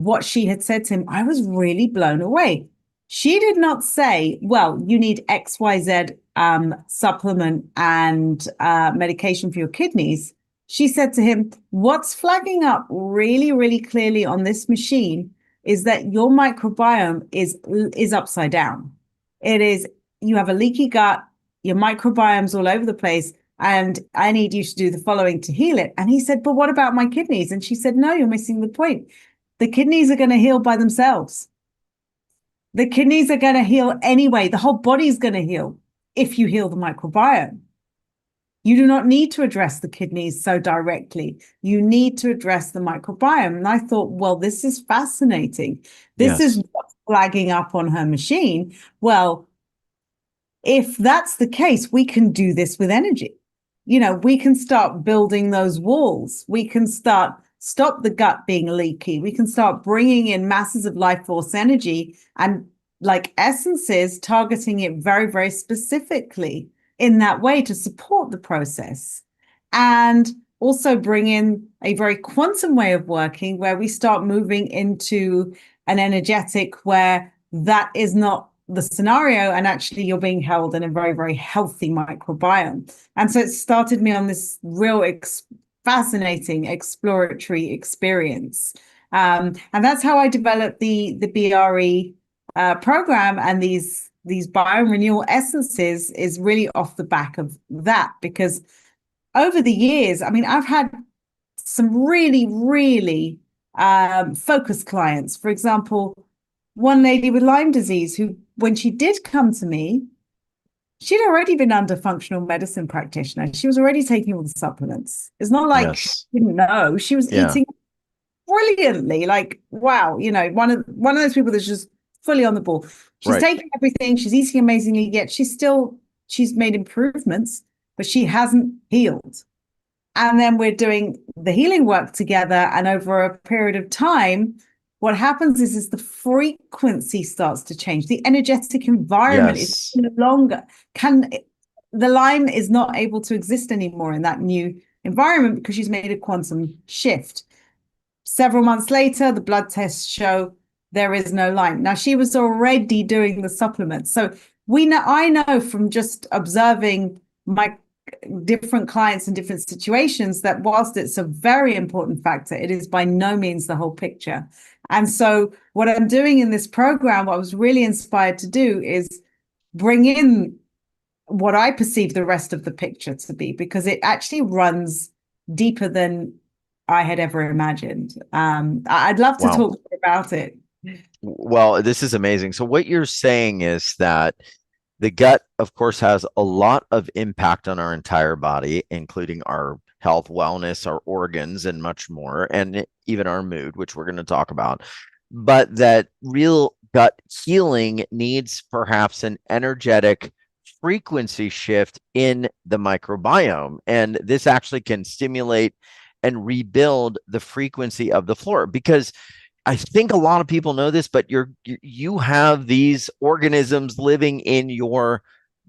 what she had said to him, I was really blown away. She did not say, well, you need XYZ supplement and medication for your kidneys. She said to him, what's flagging up really, really clearly on this machine is that your microbiome is upside down. It is, you have a leaky gut, your microbiome's all over the place, and I need you to do the following to heal it. And he said, but what about my kidneys? And she said, no, you're missing the point. The kidneys are going to heal by themselves. The kidneys are going to heal anyway. The whole body is going to heal if you heal the microbiome. You do not need to address the kidneys so directly. You need to address the microbiome. And I thought, well, this is fascinating. This Yes. is what's flagging up on her machine. Well, if that's the case, we can do this with energy. We can start building those walls. We can stop the gut being leaky. We can start bringing in masses of life force energy and like essences, targeting it very, very specifically in that way to support the process. And also bring in a very quantum way of working where we start moving into an energetic where that is not the scenario, and actually you're being held in a very, very healthy microbiome. And so it started me on this real fascinating exploratory experience. And that's how I developed the BRE program, and these Bio-renewal essences is really off the back of that, because over the years, I mean, I've had some really, really focused clients. For example, one lady with Lyme disease who, when she did come to me, she'd already been under functional medicine practitioner. She was already taking all the supplements. It's not like she Yes. didn't know. She was Yeah. eating brilliantly. Like, wow, one of those people that's just fully on the ball. She's Right. taking everything, she's eating amazingly, yet she's made improvements, but she hasn't healed. And then we're doing the healing work together. And over a period of time, what happens is the frequency starts to change. The energetic environment is Yes. no longer, can the Lyme is not able to exist anymore in that new environment because she's made a quantum shift. Several months later, the blood tests show there is no Lyme. Now, she was already doing the supplements. So I know from just observing my different clients in different situations that whilst it's a very important factor, it is by no means the whole picture. And so what I'm doing in this program, what I was really inspired to do is bring in what I perceive the rest of the picture to be, because it actually runs deeper than I had ever imagined. I'd love to Wow. talk about it. Well, this is amazing. So what you're saying is that the gut, of course, has a lot of impact on our entire body, including our health, wellness, our organs, and much more, and even our mood, which we're going to talk about. But that real gut healing needs perhaps an energetic frequency shift in the microbiome. And this actually can stimulate and rebuild the frequency of the flora, because I think a lot of people know this, but you have these organisms living in your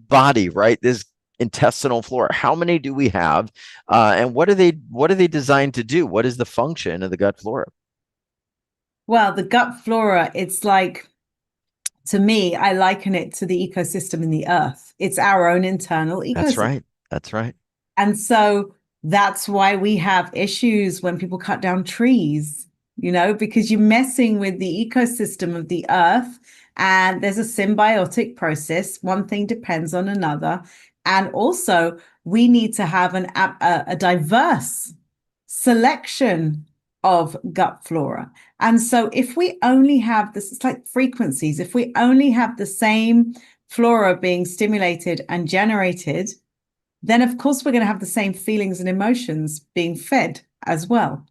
body, right? This intestinal flora. How many do we have? And what are they designed to do? What is the function of the gut flora? Well, the gut flora, it's like, to me, I liken it to the ecosystem in the earth. It's our own internal That's ecosystem. right. That's right. And so that's why we have issues when people cut down trees, because you're messing with the ecosystem of the earth. And there's a symbiotic process. One thing depends on another. And also, we need to have a diverse selection of gut flora. And so if we only have this, it's like frequencies, if we only have the same flora being stimulated and generated, then of course we're going to have the same feelings and emotions being fed as well.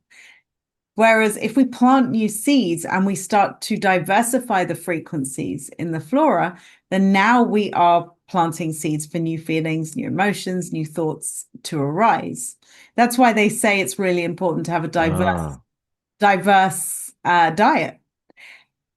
Whereas if we plant new seeds and we start to diversify the frequencies in the flora, then now we are planting seeds for new feelings, new emotions, new thoughts to arise. That's why they say it's really important to have a Ah, diverse diet.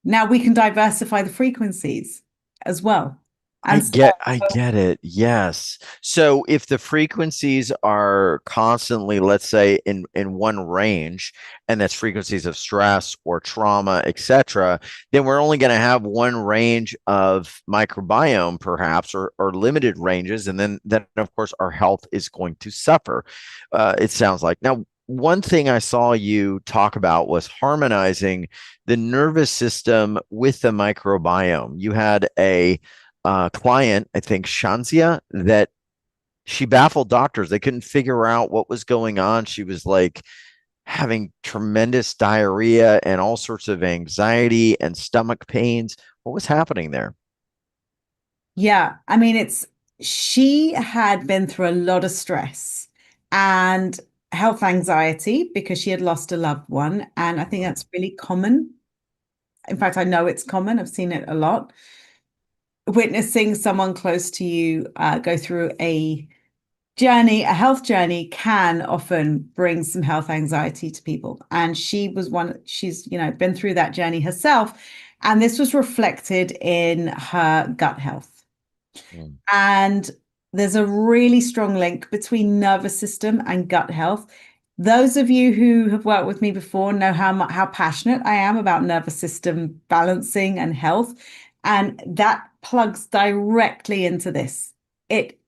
Now we can diversify the frequencies as well. And so, I get it. Yes. So if the frequencies are constantly, let's say in one range, and that's frequencies of stress or trauma, etc., then we're only going to have one range of microbiome, perhaps, or limited ranges, and then of course our health is going to suffer. It sounds like. Now, one thing I saw you talk about was harmonizing the nervous system with the microbiome. You had a client, I think Shanzia, that she baffled doctors. They couldn't figure out what was going on. She was like having tremendous diarrhea and all sorts of anxiety and stomach pains. What was happening there? yeah, I mean, she had been through a lot of stress and health anxiety because she had lost a loved one. And I think Mm, that's really common. In fact, I know it's common. I've seen it a lot. Witnessing someone close to you go through a health journey can often bring some health anxiety to people. And she's, been through that journey herself. And this was reflected in her gut health. mm, And there's a really strong link between nervous system and gut health. Those of you who have worked with me before know how passionate I am about nervous system balancing and health, and that plugs directly into this. It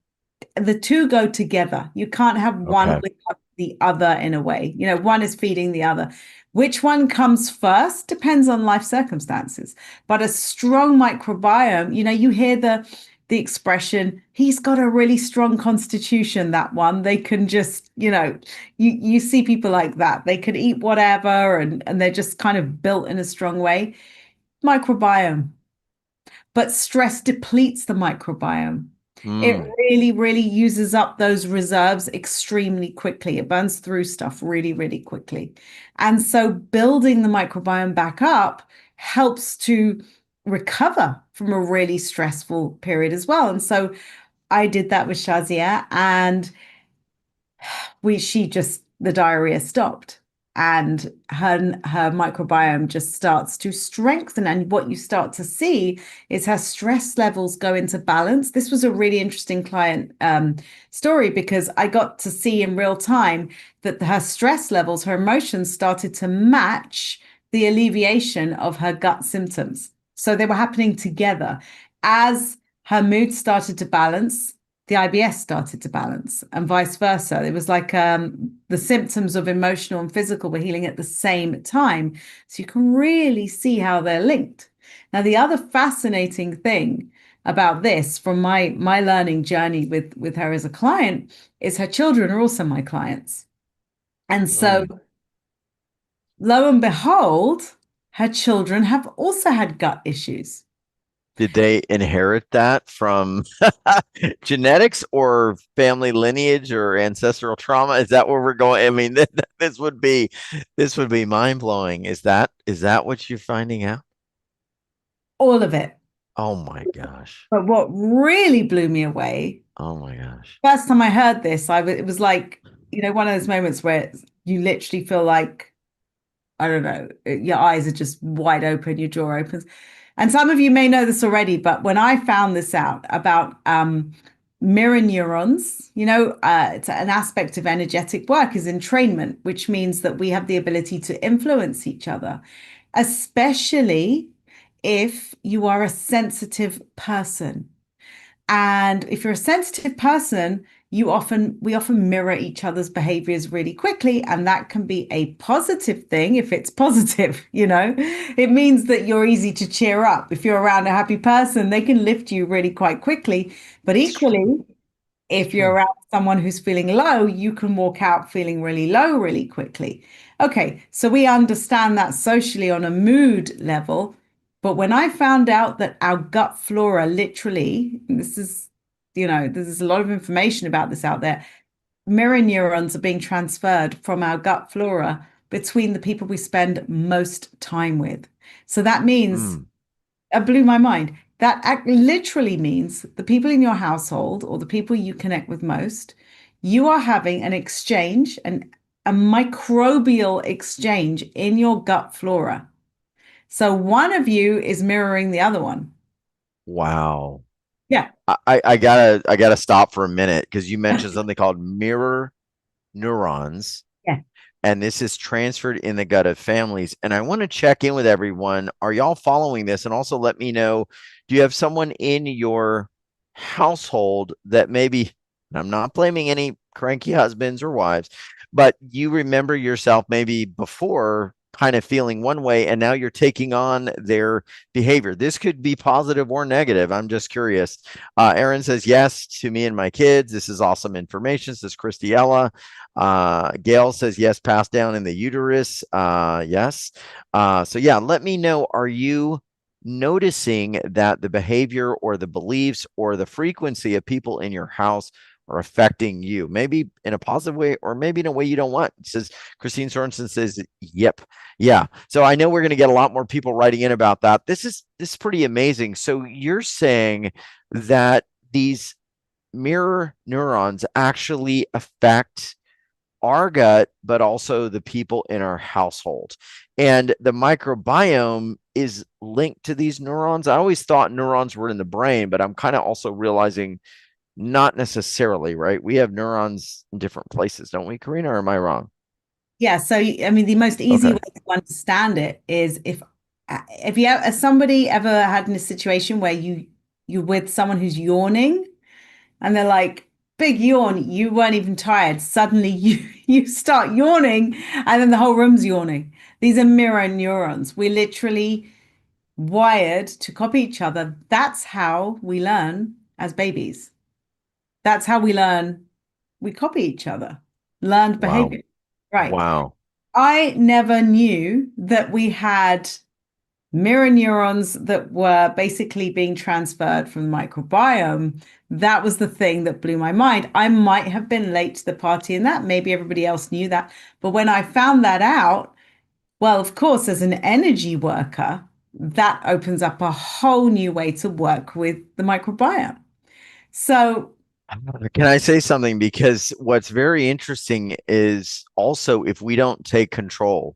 the two go together. You can't have one okay. without the other in a way. One is feeding the other. Which one comes first depends on life circumstances. But a strong microbiome, you hear the expression, he's got a really strong constitution, that one. They can just, you see people like that. They could eat whatever and they're just kind of built in a strong way. Microbiome. But stress depletes the microbiome. It Mm, really, really uses up those reserves extremely quickly. It burns through stuff really, really quickly. And so building the microbiome back up helps to recover from a really stressful period as well. And so I did that with Shazia, and the diarrhea stopped, and her microbiome just starts to strengthen. And what you start to see is her stress levels go into balance. This was a really interesting client story, because I got to see in real time that her stress levels, her emotions started to match the alleviation of her gut symptoms. So they were happening together. As her mood started to balance, the IBS started to balance, and vice versa. It was like the symptoms of emotional and physical were healing at the same time. So you can really see how they're linked. Now, the other fascinating thing about this from my learning journey with her as a client is her children are also my clients. And so mm. lo and behold, her children have also had gut issues. Did they inherit that from genetics or family lineage or ancestral trauma? Is that where we're going? I mean, this would be this would be mind blowing. Is that what you're finding out? All of it. Oh my gosh. But what really blew me away, Oh my gosh. first time I heard this, it was like, one of those moments where you literally feel like, I don't know, your eyes are just wide open, your jaw opens. And some of you may know this already, but when I found this out about mirror neurons, it's an aspect of energetic work is entrainment, which means that we have the ability to influence each other, especially if you are a sensitive person. And if you're a sensitive person, we often mirror each other's behaviors really quickly. And that can be a positive thing if it's positive, It means that you're easy to cheer up. If you're around a happy person, they can lift you really quite quickly. But It's true. equally, if It's you're true. around someone who's feeling low, you can walk out feeling really low really quickly. Okay, so we understand that socially on a mood level. But when I found out that our gut flora literally, there's a lot of information about this out there, mirror neurons are being transferred from our gut flora between the people we spend most time with. So that means Mm. it blew my mind. Literally means the people in your household or the people you connect with most, you are having an exchange, a microbial exchange in your gut flora. So one of you is mirroring the other one. Wow. Yeah. I gotta stop for a minute because you mentioned something called mirror neurons, Yeah. and this is transferred in the gut of families. And I want to check in with everyone. Are y'all following this? And also let me know, do you have someone in your household that maybe, and I'm not blaming any cranky husbands or wives, but you remember yourself maybe before kind of feeling one way and now you're taking on their behavior. This could be positive or negative. I'm just curious. Aaron says yes to me and my kids. This is awesome information, says Christiella. Gail says yes, passed down in the uterus. Yes. So yeah, let me know. Are you noticing that the behavior or the beliefs or the frequency of people in your house are affecting you? Maybe in a positive way, or maybe in a way you don't want. It says Christine Sorensen says, "Yep, yeah." So I know we're going to get a lot more people writing in about that. This is pretty amazing. So you're saying that these mirror neurons actually affect our gut, but also the people in our household. And the microbiome is linked to these neurons. I always thought neurons were in the brain, but I'm kind of also realizing not necessarily, right? We have neurons in different places, don't we, Karina? Or am I wrong? Yeah. So, I mean, the most easy Okay. way to understand it is if you has somebody ever had in a situation where you're with someone who's yawning and they're like, big yawn, you weren't even tired. Suddenly you start yawning and then the whole room's yawning. These are mirror neurons. We're literally wired to copy each other. That's how we learn as babies. That's how we learn. We copy each other, learned Wow. behavior. Right. Wow. I never knew that we had mirror neurons that were basically being transferred from the microbiome. That was the thing that blew my mind. I might have been late to the party in that. Maybe everybody else knew that. But when I found that out, well, of course, as an energy worker, that opens up a whole new way to work with the microbiome. So, Can I say something? Because what's very interesting is also if we don't take control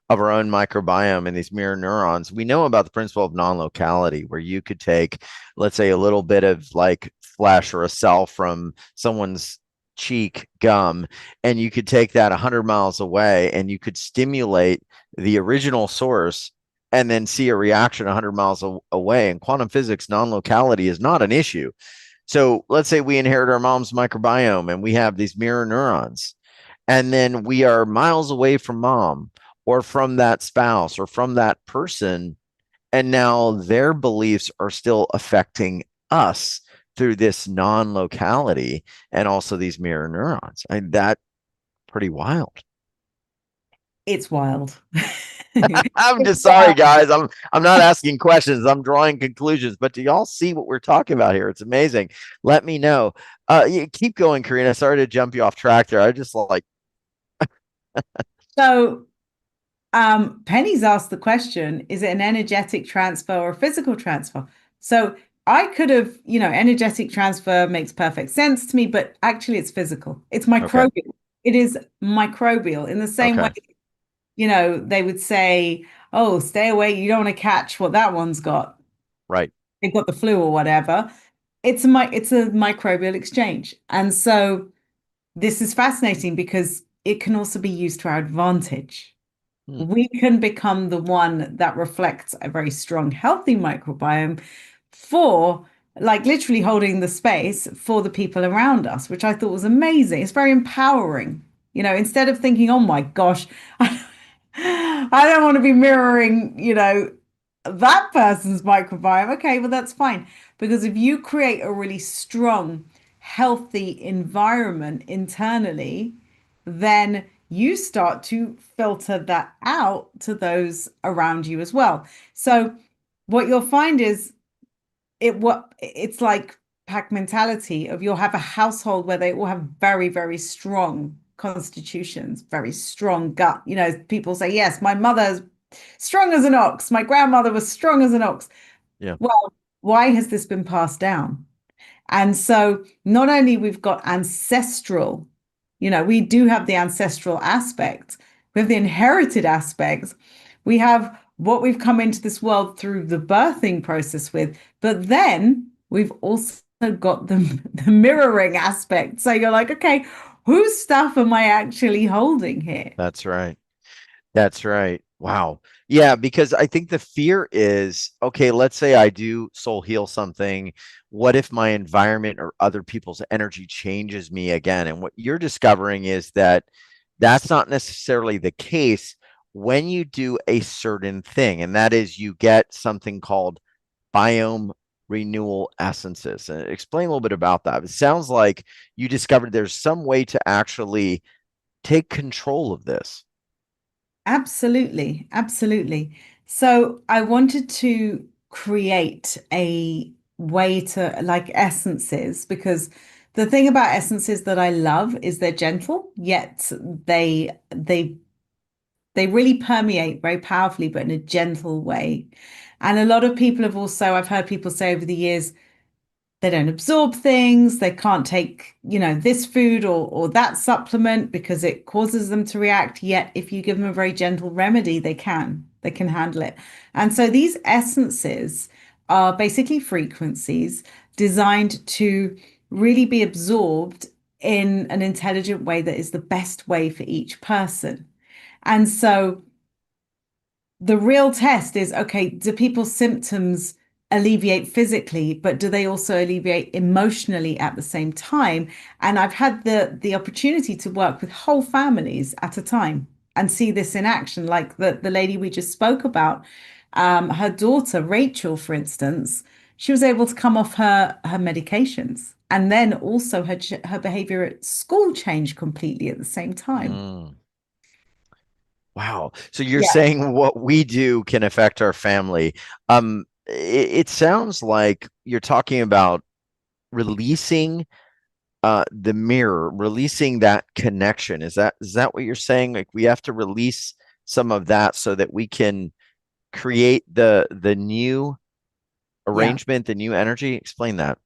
of our own microbiome and these mirror neurons, we know about the principle of non-locality, where you could take, let's say, a little bit of like flesh or a cell from someone's cheek gum, and you could take that 100 miles away and you could stimulate the original source and then see a reaction 100 miles away. In quantum physics, non-locality is not an issue. So let's say we inherit our mom's microbiome and we have these mirror neurons, and then we are miles away from mom or from that spouse or from that person. And now their beliefs are still affecting us through this non locality and also these mirror neurons. That pretty wild. it's wild. I'm It's just sorry, wild. guys. I'm not asking questions. I'm drawing conclusions. But do y'all see what we're talking about here? It's amazing. Let me know. Keep going, Karina. Sorry to jump you off track there. I just like, So, Penny's asked the question, is it an energetic transfer or a physical transfer? So I could have, energetic transfer makes perfect sense to me, but actually it's physical. It's okay, microbial. It is microbial in the same way, okay, they would say, oh, stay away. You don't want to catch what that one's got. right. They've got the flu or whatever. It's a microbial exchange. And so this is fascinating because it can also be used to our advantage. Hmm. We can become the one that reflects a very strong, healthy microbiome for like literally holding the space for the people around us, which I thought was amazing. It's very empowering. Instead of thinking, oh my gosh, I don't want to be mirroring, that person's microbiome. Okay, well, that's fine. Because if you create a really strong, healthy environment internally, then you start to filter that out to those around you as well. So what you'll find is it's like pack mentality of you'll have a household where they all have very, very strong constitutions, very strong gut. People say, yes, my mother's strong as an ox, my grandmother was strong as an ox. Yeah. Well, why has this been passed down? And so not only we've got ancestral, we do have the ancestral aspect, we have the inherited aspects, we have what we've come into this world through the birthing process with, but then we've also got the mirroring aspect. So you're like, okay, whose stuff am I actually holding here? That's right. That's right. Wow. Yeah, because I think the fear is, okay, let's say I do soul heal something. What if my environment or other people's energy changes me again? And what you're discovering is that that's not necessarily the case when you do a certain thing, and that is you get something called biome renewal essences. Explain a little bit about that. It sounds like you discovered there's some way to actually take control of this. Absolutely, absolutely. So I wanted to create a way to like essences because the thing about essences that I love is they're gentle, yet they really permeate very powerfully, but in a gentle way. And a lot of people have also, I've heard people say over the years, they don't absorb things, they can't take, this food or that supplement because it causes them to react. Yet if you give them a very gentle remedy, they can handle it. And so these essences are basically frequencies designed to really be absorbed in an intelligent way that is the best way for each person. And so the real test is, okay, do people's symptoms alleviate physically, but do they also alleviate emotionally at the same time? And I've had the opportunity to work with whole families at a time and see this in action, like the lady we just spoke about. Her daughter, Rachel, for instance, she was able to come off her medications. And then also her behavior at school changed completely at the same time. Mm. Wow. So you're Yeah. saying what we do can affect our family. It sounds like you're talking about releasing the mirror, releasing that connection. Is that what you're saying? Like we have to release some of that so that we can create the new Yeah. arrangement, the new energy? Explain that.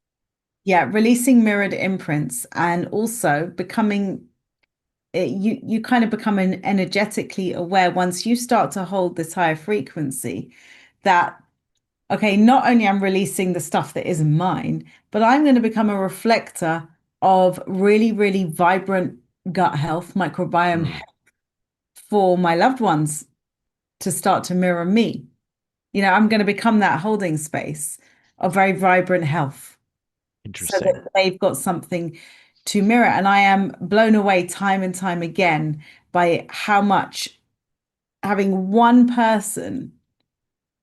Yeah, releasing mirrored imprints and also becoming you kind of become energetically aware once you start to hold this higher frequency that okay, not only I'm releasing the stuff that isn't mine, but I'm going to become a reflector of really, really vibrant gut health, microbiome Mm, health for my loved ones to start to mirror me. I'm going to become that holding space of very vibrant health so interesting. that they've got something to mirror. And I am blown away time and time again by how much having one person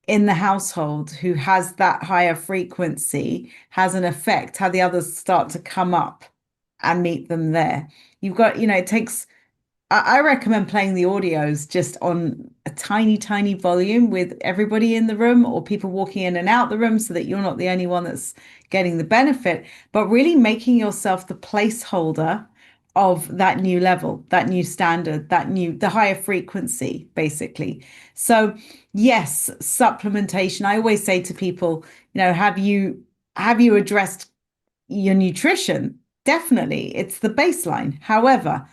in the household who has that higher frequency has an effect, how the others start to come up and meet them there. You've got, it takes I recommend playing the audios just on a tiny, tiny volume with everybody in the room or people walking in and out the room so that you're not the only one that's getting the benefit, but really making yourself the placeholder of that new level, that new standard, the higher frequency, basically. So, yes, supplementation. I always say to people, have you addressed your nutrition? Definitely, it's the baseline. However,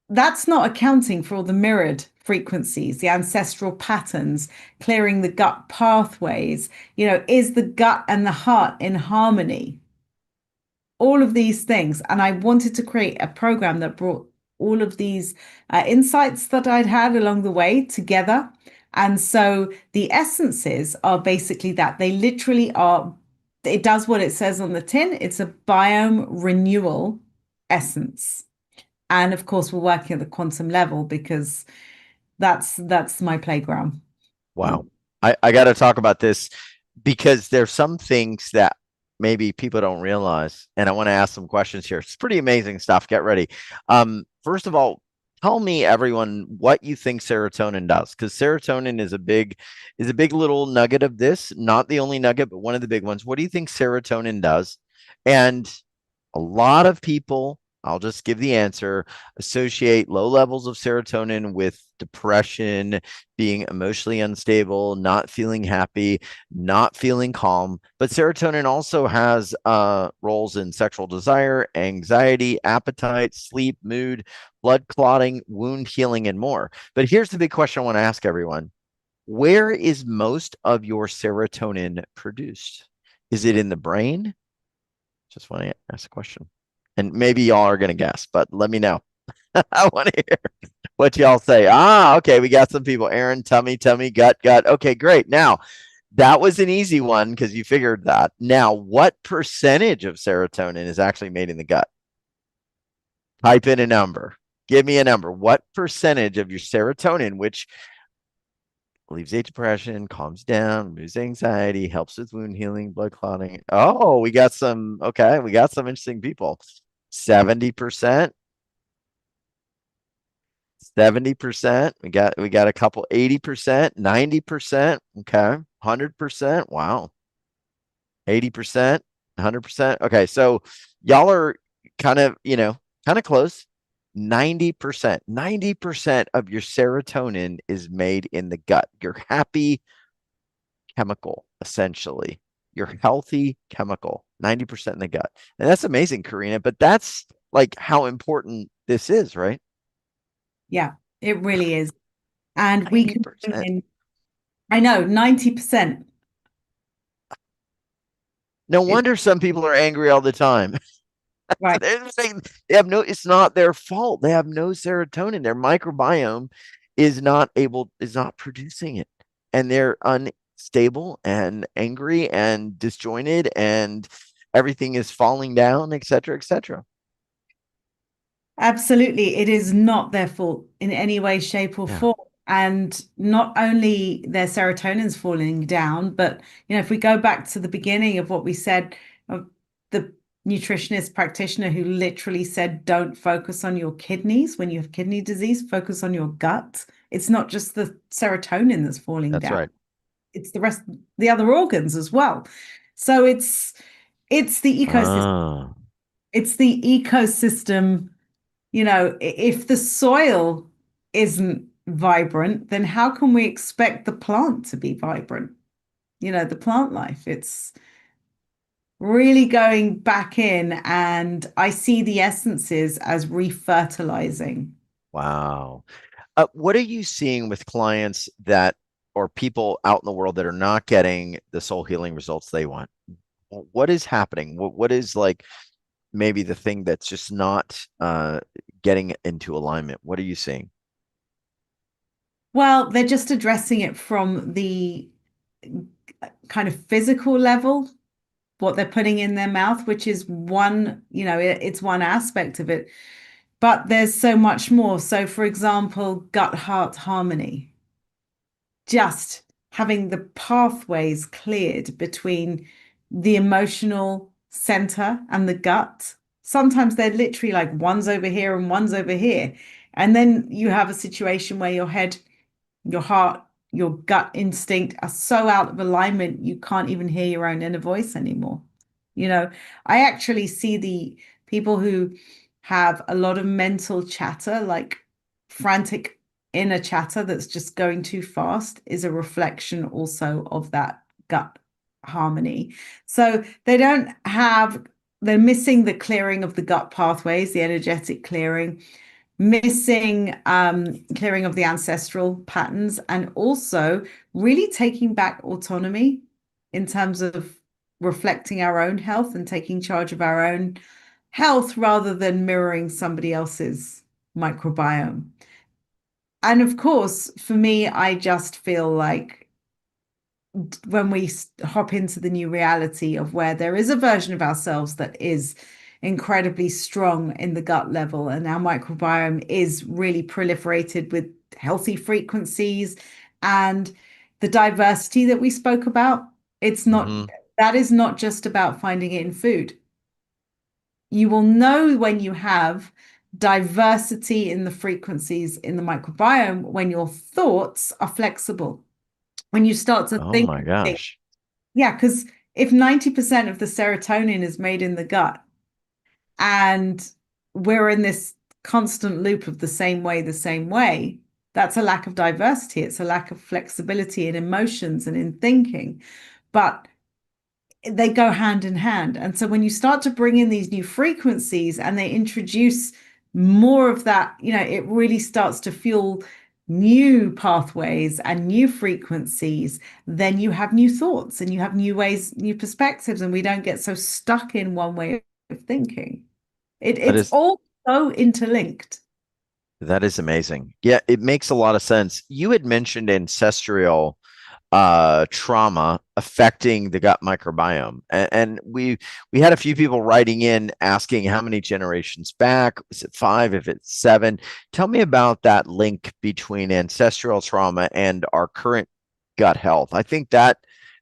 that's not accounting for all the mirrored frequencies, the ancestral patterns, clearing the gut pathways. Is the gut and the heart in harmony? All of these things. And I wanted to create a program that brought all of these insights that I'd had along the way together. And so the essences are basically that they literally are, it does what it says on the tin. It's a biome renewal essence. And of course, we're working at the quantum level because that's my playground. Wow. I got to talk about this because there's some things that maybe people don't realize. And I want to ask some questions here. It's pretty amazing stuff. Get ready. First of all, tell me everyone what you think serotonin does, because serotonin is a big little nugget of this, not the only nugget, but one of the big ones. What do you think serotonin does? And a lot of people, I'll just give the answer, associate low levels of serotonin with depression, being emotionally unstable, not feeling happy, not feeling calm. But serotonin also has roles in sexual desire, anxiety, appetite, sleep, mood, blood clotting, wound healing, and more. But here's the big question I want to ask everyone. Where is most of your serotonin produced? Is it in the brain? Just want to ask a question. And maybe y'all are going to guess, but let me know. I want to hear what y'all say. Okay. We got some people. Aaron, tummy, tummy, gut, gut. Okay, great. Now, that was an easy one because you figured that. Now, what percentage of serotonin is actually made in the gut? Type in a number. Give me a number. What percentage of your serotonin, which alleviates depression, calms down, removes anxiety, helps with wound healing, blood clotting. Oh, we got some. Okay, we got some interesting people. 70%, 70%. We got a couple 80%, 90%. Okay, 100%. Wow. 80%, 100%. Okay, so y'all are kind of, kind of close. 90%, 90% of your serotonin is made in the gut. Your happy chemical, essentially. Your healthy chemical, 90% in the gut. And that's amazing, Karina, but that's like how important this is, right? Yeah, it really is. And we can bring 90%. in, I know, 90%. No It's wonder some people are angry all the time. right. They have no, it's not their fault. They have no serotonin. Their microbiome is not producing it. And they're unstable and angry and disjointed and everything is falling down, et cetera, et cetera. Absolutely. It is not their fault in any way, shape, or Yeah, form. And not only their serotonin's falling down, but if we go back to the beginning of what we said, of the nutritionist practitioner who literally said, don't focus on your kidneys when you have kidney disease, focus on your gut. It's not just the serotonin that's falling that's down, right. it's the other organs as well. So it's the ecosystem. Ah, It's the ecosystem. If the soil isn't vibrant, then how can we expect the plant to be vibrant? The plant life. It's really going back in, and I see the essences as refertilizing. wow. What are you seeing with clients that or people out in the world that are not getting the soul healing results they want? What is happening? What is like maybe the thing that's just not getting into alignment? What are you seeing? Well, they're just addressing it from the kind of physical level, what they're putting in their mouth, which is one, it's one aspect of it. But there's so much more. So, for example, gut-heart harmony, just having the pathways cleared between the emotional center and the gut. Sometimes they're literally like one's over here and one's over here. And then you have a situation where your head, your heart, your gut instinct are so out of alignment, you can't even hear your own inner voice anymore. You know, I actually see the people who have a lot of mental chatter, like frantic inner chatter that's just going too fast, is a reflection also of that gut harmony. So they're missing the clearing of the gut pathways, the energetic clearing, missing clearing of the ancestral patterns, and also really taking back autonomy in terms of reflecting our own health and taking charge of our own health rather than mirroring somebody else's microbiome. And of course, for me, I just feel like when we hop into the new reality of where there is a version of ourselves that is incredibly strong in the gut level, and our microbiome is really proliferated with healthy frequencies and the diversity that we spoke about, Hmm. that is not just about finding it in food. You will know when you have diversity in the frequencies in the microbiome when your thoughts are flexible, when you start to Oh think, my gosh. yeah, because if 90% of the serotonin is made in the gut and we're in this constant loop of the same way, that's a lack of diversity. It's a lack of flexibility in emotions and in thinking. But they go hand in hand. And so when you start to bring in these new frequencies and they introduce more of that, it really starts to fuel new pathways and new frequencies, then you have new thoughts and you have new ways, new perspectives, and we don't get so stuck in one way of thinking. That It's is all so interlinked. that is amazing. Yeah, it makes a lot of sense. You had mentioned ancestral trauma affecting the gut microbiome. And we had a few people writing in asking how many generations back. Is it five? If it's seven? Tell me about that link between ancestral trauma and our current gut health. I think that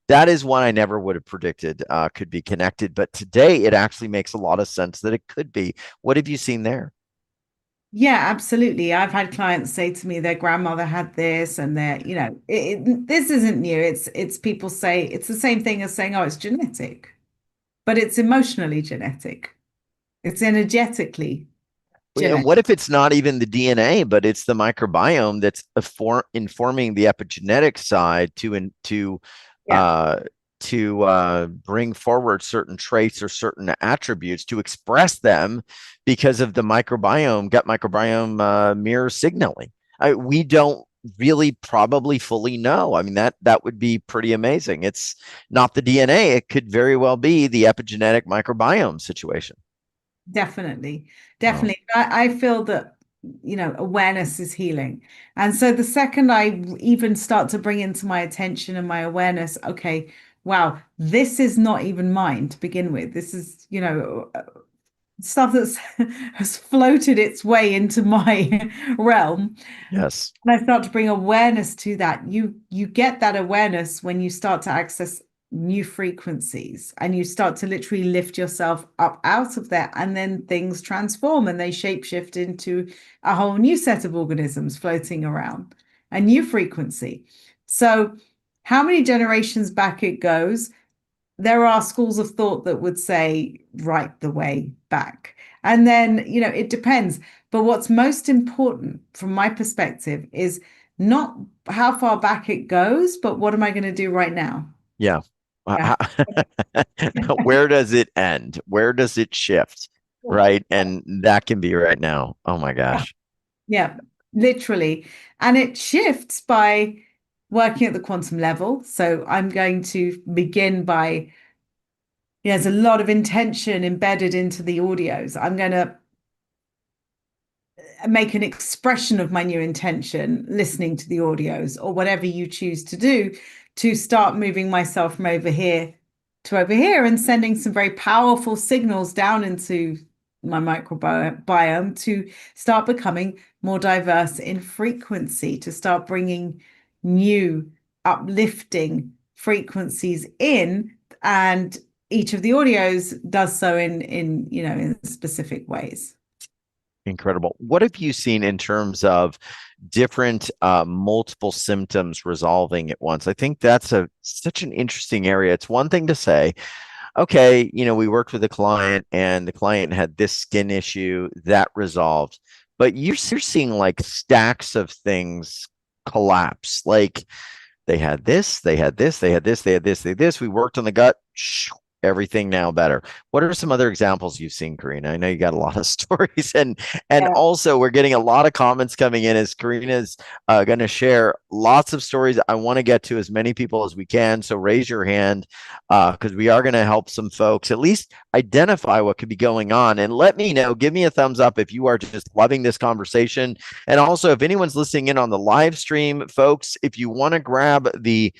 is one I never would have predicted could be connected, but today it actually makes a lot of sense that it could be. What have you seen there? Yeah, absolutely. I've had clients say to me their grandmother had this, and this isn't new. It's people say it's the same thing as saying, oh, it's genetic, but it's emotionally genetic. It's energetically And genetic. what if it's not even the DNA, but it's the microbiome that's informing the epigenetic side Yeah, uh, to bring forward certain traits or certain attributes to express them because of the microbiome, gut microbiome mirror signaling. We don't really probably fully know. I mean, that would be pretty amazing. It's not the DNA; it could very well be the epigenetic microbiome situation. definitely. Wow. Definitely. I feel that, awareness is healing. And so the second I even start to bring into my attention and my awareness, okay, wow, this is not even mine to begin with. This is, stuff that's has floated its way into my realm. Yes. And I start to bring awareness to that. You get that awareness when you start to access new frequencies and you start to literally lift yourself up out of there, and then things transform and they shapeshift into a whole new set of organisms floating around, a new frequency. So how many generations back it goes, there are schools of thought that would say right the way back. And then, it depends. But what's most important from my perspective is not how far back it goes, but what am I going to do right now? Yeah. Yeah. Where does it end? Where does it shift? Right. And that can be right now. Oh my Yeah. gosh. Yeah, literally. And it shifts by working at the quantum level. So I'm going to begin by, there's a lot of intention embedded into the audios. I'm going to make an expression of my new intention listening to the audios or whatever you choose to do to start moving myself from over here to over here and sending some very powerful signals down into my microbiome to start becoming more diverse in frequency, to start bringing new uplifting frequencies in. And each of the audios does so in specific ways. Incredible. What have you seen in terms of different multiple symptoms resolving at once? I think that's a such an interesting area. It's one thing to say, okay, we worked with a client and the client had this skin issue that resolved, but you're seeing like stacks of things collapse. Like they had this, they had this, they had this, they had this, they had this. We worked on the gut. Everything now better. What are some other examples you've seen, Karina? I know you got a lot of stories, and Yeah. also we're getting a lot of comments coming in as Karina's going to share lots of stories. I want to get to as many people as we can, so raise your hand because we are going to help some folks at least identify what could be going on, and let me know. Give me a thumbs up if you are just loving this conversation, and also if anyone's listening in on the live stream, folks, if you want to grab the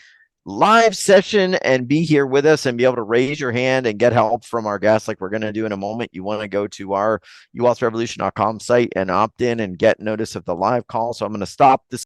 live session and be here with us and be able to raise your hand and get help from our guests like we're going to do in a moment, you want to go to our uwealthrevolution.com site and opt in and get notice of the live call. So I'm going to stop this